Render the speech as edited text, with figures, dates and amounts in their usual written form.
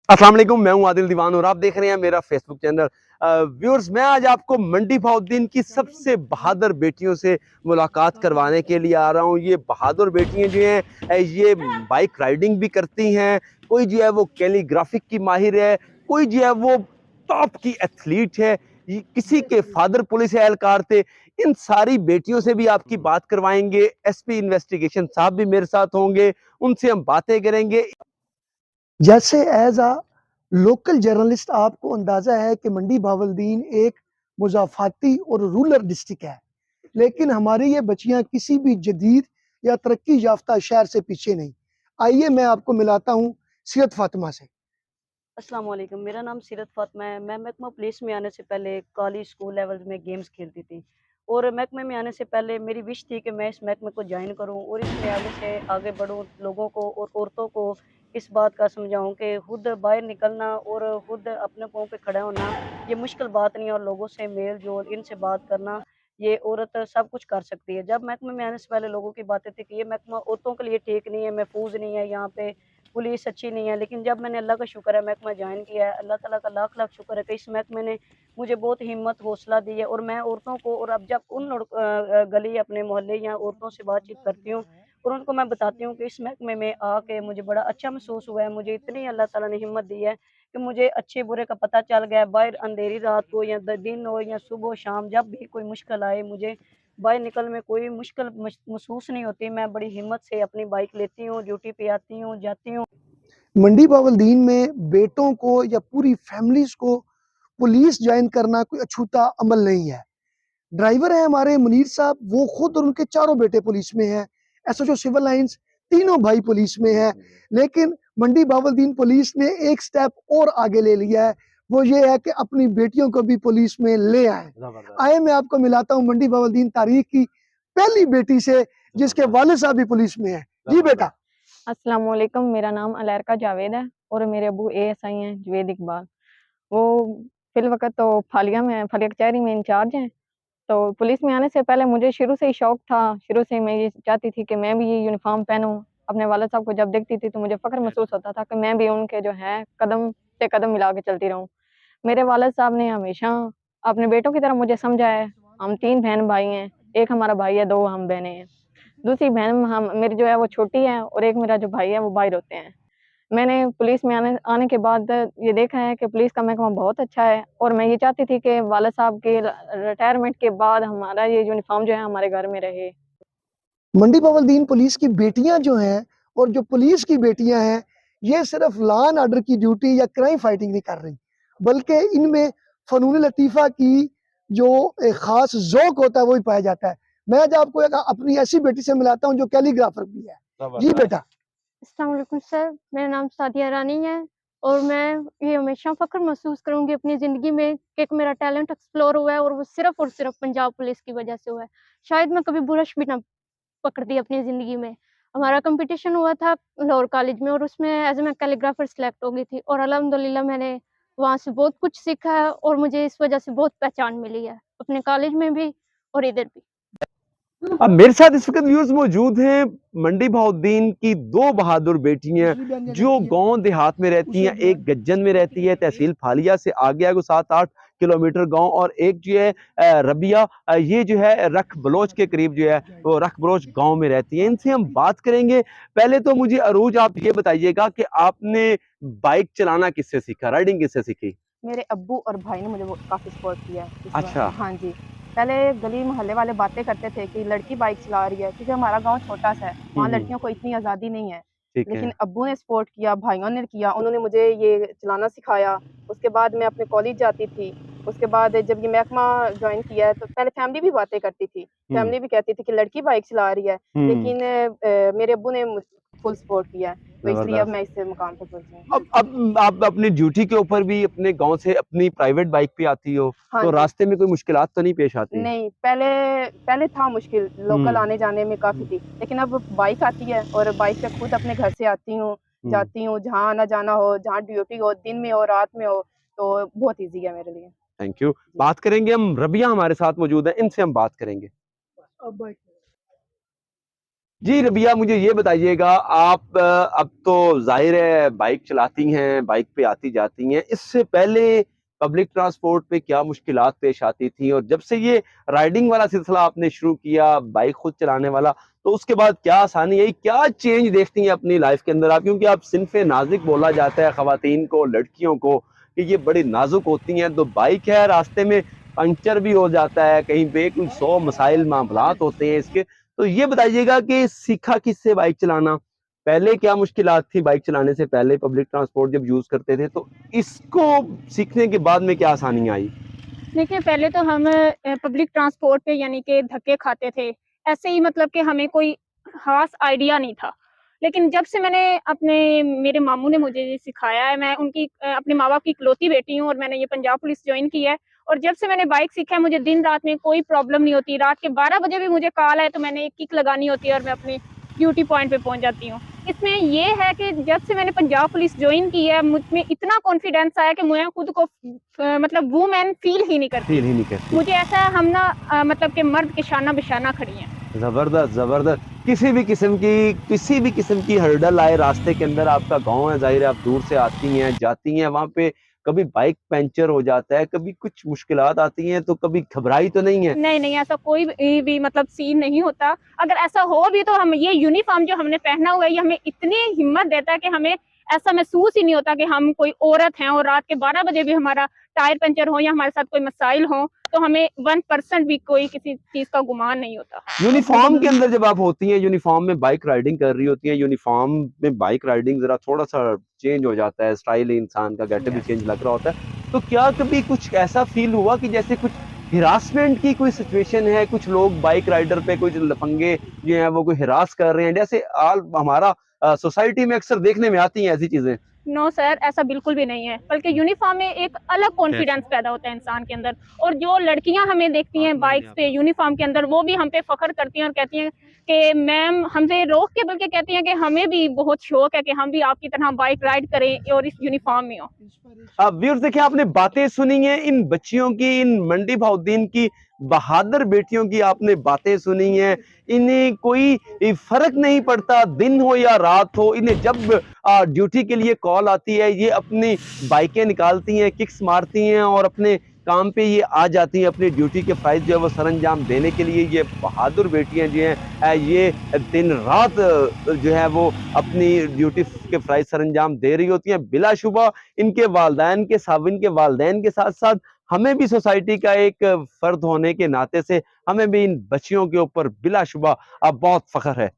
अस्सलाम वालेकुम, मैं हूं आदिल दीवान और आप देख रहे हैं मेरा फेसबुक चैनल। व्यूअर्स, मैं आज आपको मंडी बहाउद्दीन की सबसे बहादुर बेटियों से मुलाकात करवाने के लिए आ रहा हूं। ये बहादुर बेटियां जो हैं ये बाइक राइडिंग भी करती हैं, कोई जो है वो कैलीग्राफिक की माहिर है, कोई जो है वो टॉप की एथलीट है, किसी के फादर पुलिस एहलकार थे। इन सारी बेटियों से भी आपकी बात करवाएंगे। एसपी इन्वेस्टिगेशन साहब भी मेरे साथ होंगे, उनसे हम बातें करेंगे। जैसे एज आ लोकल जर्नलिस्ट आपको अंदाजा है कि मंडी बहाउद्दीन एक मुज़ाफ़ाती और रूरल डिस्ट्रिक्ट है, लेकिन हमारी ये बच्चियां किसी भी जदीद या तरक्की याफ्ता शहर से पीछे नहीं। आइए मैं आपको मिलाता हूँ सीरत फातिमा से। अस्सलाम वालेकुम, मेरा नाम सीरत फ़ातिमा है। मैं महकमा पुलिस में आने से पहले कॉलेज स्कूल लेवल में गेम्स खेलती थी और महकमे में आने से पहले मेरी विश थी कि मैं इस महकमे को जॉइन करूं और इसमें आगे से आगे बढ़ूं, लोगों को और औरतों को इस बात का समझाऊं कि खुद बाहर निकलना और खुद अपने पाँव पे खड़ा होना ये मुश्किल बात नहीं है और लोगों से मेल-जोल, इनसे बात करना, ये औरत सब कुछ कर सकती है। जब महकमे में आने से पहले लोगों की बातें थी कि ये महकमा औरतों के लिए ठीक नहीं है, महफूज़ नहीं है, यहाँ पे पुलिस अच्छी नहीं है, लेकिन जब मैंने अल्लाह का शुक्र है महकमा जॉइन किया है, अल्लाह ताला का लाख-लाख शुक्र है कि इस महकमे ने मुझे बहुत हिम्मत, हौसला दी है और मैं औरतों को और अब जब उन गली अपने मोहल्ले या औरतों से बातचीत करती हूँ और उनको मैं बताती हूँ कि इस महकमे में आके मुझे बड़ा अच्छा महसूस हुआ है, मुझे इतनी अल्लाह ताला ने हिम्मत दी है कि मुझे अच्छे-बुरे का पता चल गया है, बाहर अंधेरी रात हो या दिन हो या सुबह-शाम जब भी कोई मुश्किल आए, मुझे बाहर निकलने में कोई मुश्किल महसूस नहीं होती। मैं बड़ी हिम्मत से अपनी बाइक लेती हूँ, ड्यूटी पे आती हूँ, जाती हूँ। मंडी बहाउद्दीन में बेटों को या पूरी फैमिलीज को पुलिस ज्वाइन करना कोई अछूता अमल नहीं है। ड्राइवर है हमारे मुनीर साहब, वो खुद और उनके चारों बेटे पुलिस में हैं। एसएचओ सिविल लाइंस तीनों भाई पुलिस में हैं। लेकिन मंडी बहाउद्दीन पुलिस ने एक स्टेप और आगे ले लिया है, वो ये है कि अपनी बेटियों को भी पुलिस में ले आए। आए मैं आपको मिलाता हूँ मंडी बहाउद्दीन तारीख की पहली बेटी से, जिसके वालिद साहब भी पुलिस में है। जी बेटा। अस्सलाम वालेकुम, मेरा नाम अलैरका जावेद है और मेरे अब्बू एएसआई हैं जवेद इकबाल। वो फ़िलवक़्त तो फालिया कचहरी में इंचार्ज हैं। तो पुलिस में आने से पहले मुझे शुरू से ही शौक था, शुरू से मैं ये चाहती थी कि मैं भी ये यूनिफ़ॉर्म पहनूँ। अपने वालिद साहब को जब देखती थी तो मुझे फ़ख्र महसूस होता था कि मैं भी उनके जो है कदम से कदम मिला के चलती रहूँ। मेरे वालिद साहब ने हमेशा अपने बेटों की तरह मुझे समझा है। हम 3 बहन-भाई हैं, 1 हमारा भाई है, 2 हम बहनें हैं। दूसरी बहन हम मेरी जो है वो छोटी है और एक मेरा जो भाई है वो बाहर होते हैं। मैंने पुलिस में आने आने के बाद ये देखा है कि पुलिस का महकमा बहुत अच्छा है और मैं ये चाहती थी कि वालिद साहब के रिटायरमेंट के बाद हमारा ये यूनिफ़ॉर्म जो है हमारे घर में रहे। मंडी बहाउद्दीन पुलिस की बेटियां जो हैं और जो पुलिस की बेटियां हैं, ये सिर्फ लॉ एंड ऑर्डर की ड्यूटी या क्राइम फाइटिंग नहीं कर रही, बल्कि इनमें फ़नून लतीफ़ा की जो एक ख़ास ज़ौक़ होता है वो भी पाया जाता है। मैं आज आपको एक अपनी ऐसी बेटी से मिलाता हूँ जो कैलीग्राफर भी है। जी बेटा। अस्सलाम वालेकुम सर, मेरा नाम सादिया रानी है और मैं ये हमेशा फ़ख्र महसूस करूँगी अपनी ज़िंदगी में कि एक मेरा टैलेंट एक्सप्लोर हुआ है और वो सिर्फ़ और सिर्फ़ पंजाब पुलिस की वजह से हुआ है। शायद मैं कभी ब्रश भी ना पकड़ती अपनी ज़िंदगी में। हमारा कॉम्पिटिशन हुआ था लाहौर कॉलेज में और उसमें एज़ मैं कैलीग्राफर सेलेक्ट हो गई थी और अल्हम्दुलिल्लाह मैंने वहाँ से बहुत कुछ सीखा है और मुझे इस वजह से बहुत पहचान मिली है, अपने कॉलेज में भी और इधर भी। अब मेरे साथ इस वक्त व्यूअर्स मौजूद हैं मंडी बहाउद्दीन की दो बहादुर बेटियां जो गांव देहात में रहती हैं। एक गज्जन में रहती है, तहसील फालिया से आगे आगे 7-8 किलोमीटर गांव, और एक जो है रबिया, ये जो है रख बलोच के करीब जो है वो रख बलोच गांव में रहती है। इनसे हम बात करेंगे। पहले तो मुझे अरूज आप ये बताइएगा कि आपने बाइक चलाना किससे सीखा, राइडिंग किससे सीखी? मेरे अब्बू और भाई ने मुझे वो काफ़ी सपोर्ट किया है इस बात अच्छा। में। हाँ जी। पहले गली मोहल्ले वाले बातें करते थे कि लड़की बाइक चला रही है, क्योंकि हमारा गाँव छोटा-सा है, वहाँ लड़कियों को इतनी आज़ादी नहीं है। ठीक है। लेकिन अब्बू ने सपोर्ट किया, भाइयों ने किया, उन्होंने मुझे ये चलाना सिखाया। उसके बाद मैं अपने कॉलेज जाती थी। उसके बाद जब ये महकमा जॉइन किया है, तो पहले फैमिली भी बातें करती थी। फैमिली भी कहती थी कि लड़की बाइक चला रही है, लेकिन मेरे अब्बू ने फुल सपोर्ट किया है, तो इसलिए अब जबरदस्त। मैं इस मुकाम पे पहुँची हूँ। अब आप अपनी ड्यूटी के ऊपर भी अपने गांव से अपनी प्राइवेट बाइक पे आती हो, हाँ तो जी। रास्ते में कोई मुश्किलात तो नहीं पेश आती? नहीं, पहले पहले था मुश्किल, लोकल हम्म। आने-जाने में काफ़ी थी, लेकिन अब बाइक आती है और बाइक पे खुद अपने घर से आती हूँ, हम्म। जाती हूँ, जहाँ आना-जाना हो, जहाँ ड्यूटी हो, दिन में हो, रात में हो, तो बहुत ईज़ी है मेरे लिए। Thank you. जी। बात करेंगे हम, रबिया हमारे साथ मौजूद है, इनसे हम बात करेंगे। जी रबिया, मुझे ये बताइएगा, आप अब तो ज़ाहिर है बाइक चलाती हैं, बाइक पे आती-जाती हैं। इससे पहले पब्लिक ट्रांसपोर्ट पे क्या मुश्किलात पेश आती थी? और जब से ये राइडिंग वाला सिलसिला आपने शुरू किया, बाइक खुद चलाने वाला, तो उसके बाद क्या आसानी आई? क्या चेंज देखती हैं अपनी लाइफ के अंदर आप? क्योंकि आप सिन्फ़े नाज़ुक बोला जाता है ख़वातीन को, लड़कियों को, कि ये बड़ी नाज़ुक होती हैं। तो बाइक है, रास्ते में पंक्चर भी हो जाता है, कहीं पे कुछ 100 मसाइल मामलात होते हैं इसके। तो ये बताइएगा कि सीखा किससे बाइक चलाना? पहले क्या मुश्किलात थी बाइक चलाने से पहले, पब्लिक ट्रांसपोर्ट जब यूज़ करते थे, तो इसको सीखने के बाद में क्या आसानियाँ आई? देखिए, पहले तो हम पब्लिक ट्रांसपोर्ट पे यानी कि धक्के खाते थे। ऐसे ही मतलब कि हमें कोई ख़ास आइडिया नहीं था। लेकिन जब से मेरे मामू ने मुझे ये सिखाया है, मैं उनकी अपने माँ-बाप की इकलौती बेटी हूँ और मैंने ये पंजाब पुलिस जॉइन की है। और जब से मैंने बाइक सीखा है, मुझे दिन-रात में कोई प्रॉब्लम नहीं होती। रात के 12 बजे भी मुझे कॉल आए, तो मैंने एक किक लगानी होती है और मैं अपनी ड्यूटी पॉइंट पे पहुँच जाती हूँ। इसमें ये है कि जब से मैंने पंजाब पुलिस जॉइन की है, मुझ में इतना कॉन्फिडेंस आया कि मैं खुद को मतलब वूमेन फ़ील ही नहीं करती। फ़ील ही नहीं करती। मुझे ऐसा है हम ना मतलब कि मर्द के शाना बिशाना खड़ी हैं। ज़बरदस्त, ज़बरदस्त। किसी भी किस्म की हर्डल आए रास्ते के अंदर, आपका गाँव है, ज़ाहिर है आप दूर से आती हैं, जाती हैं, वहाँ पे कभी बाइक पंक्चर हो जाता है, कभी कुछ मुश्किलात आती हैं, तो कभी घबराई तो नहीं है? नहीं, नहीं, ऐसा कोई भी मतलब सीन नहीं होता। अगर ऐसा हो भी तो हम ये यूनिफ़ॉर्म जो हमने पहना हुआ है, ये हमें इतनी हिम्मत देता है कि हमें ऐसा महसूस ही नहीं होता कि हम कोई औरत हैं और रात के 12 बजे भी हमारा टायर पंचर हो या हमारे साथ कोई मसाइल हों, तो हमें 1% भी कोई किसी चीज़ का गुमान नहीं होता। यूनिफ़ॉर्म के अंदर जब आप होती हैं, यूनिफ़ॉर्म में बाइक राइडिंग कर रही होती हैं, यूनिफ़ॉर्म में बाइक राइडिंग ज़रा थोड़ा-सा चेंज हो जाता है, स्टाइल ही इंसान का गेटअप भी चेंज लग रहा होता है। तो क्या कभी कुछ ऐसा फ़ील हुआ कि जैसे कुछ हिरासमेंट की कोई सिचुएशन है, कुछ लोग बाइक राइडर पे कुछ लफंगे जो हैं वो कोई हिरास कर रहे हैं, जैसे हमारा सोसाइटी में अक्सर देखने में आती हैं ऐसी चीज़ें? नो सर, ऐसा बिल्कुल भी नहीं है। बल्कि यूनिफ़ॉर्म में एक अलग कॉन्फिडेंस पैदा होता है इंसान के अंदर। और जो लड़कियाँ हमें देखती हैं बाइक्स पे यूनिफ़ॉर्म के अंदर, वो भी हम पे फ़ख्र करती हैं और कहती हैं कि मैम हमसे रोक के बल्कि कहती हैं कि हमें भी बहुत शौक है कि हम भी आपकी तरह बाइक राइड करें और इस यूनिफ़ॉर्म में हों। व्यूअर्स देखिए, आपने बातें सुनी हैं इन बच्चियों की, इन मंडी बहाउद्दीन की बहादुर बेटियों की आपने बातें सुनी हैं। इन्हें कोई फर्क नहीं पड़ता, दिन हो या रात हो, इन्हें जब ड्यूटी के लिए कॉल आती है, ये अपनी बाइकें निकालती हैं, किक्स मारती हैं और अपने काम पे ये आ जाती हैं, अपनी ड्यूटी के फ़राइज़ जो है वो सरअंजाम देने के लिए। ये बहादुर बेटियां जो हैं ये दिन रात जो है वो अपनी ड्यूटी के फ़राइज़ सरअंजाम दे रही होती हैं। बिलाशुबा इनके वालदैन के साथ साथ हमें भी सोसाइटी का एक फर्द होने के नाते से हमें भी इन बच्चियों के ऊपर बिलाशुबा बहुत फ़ख्र है।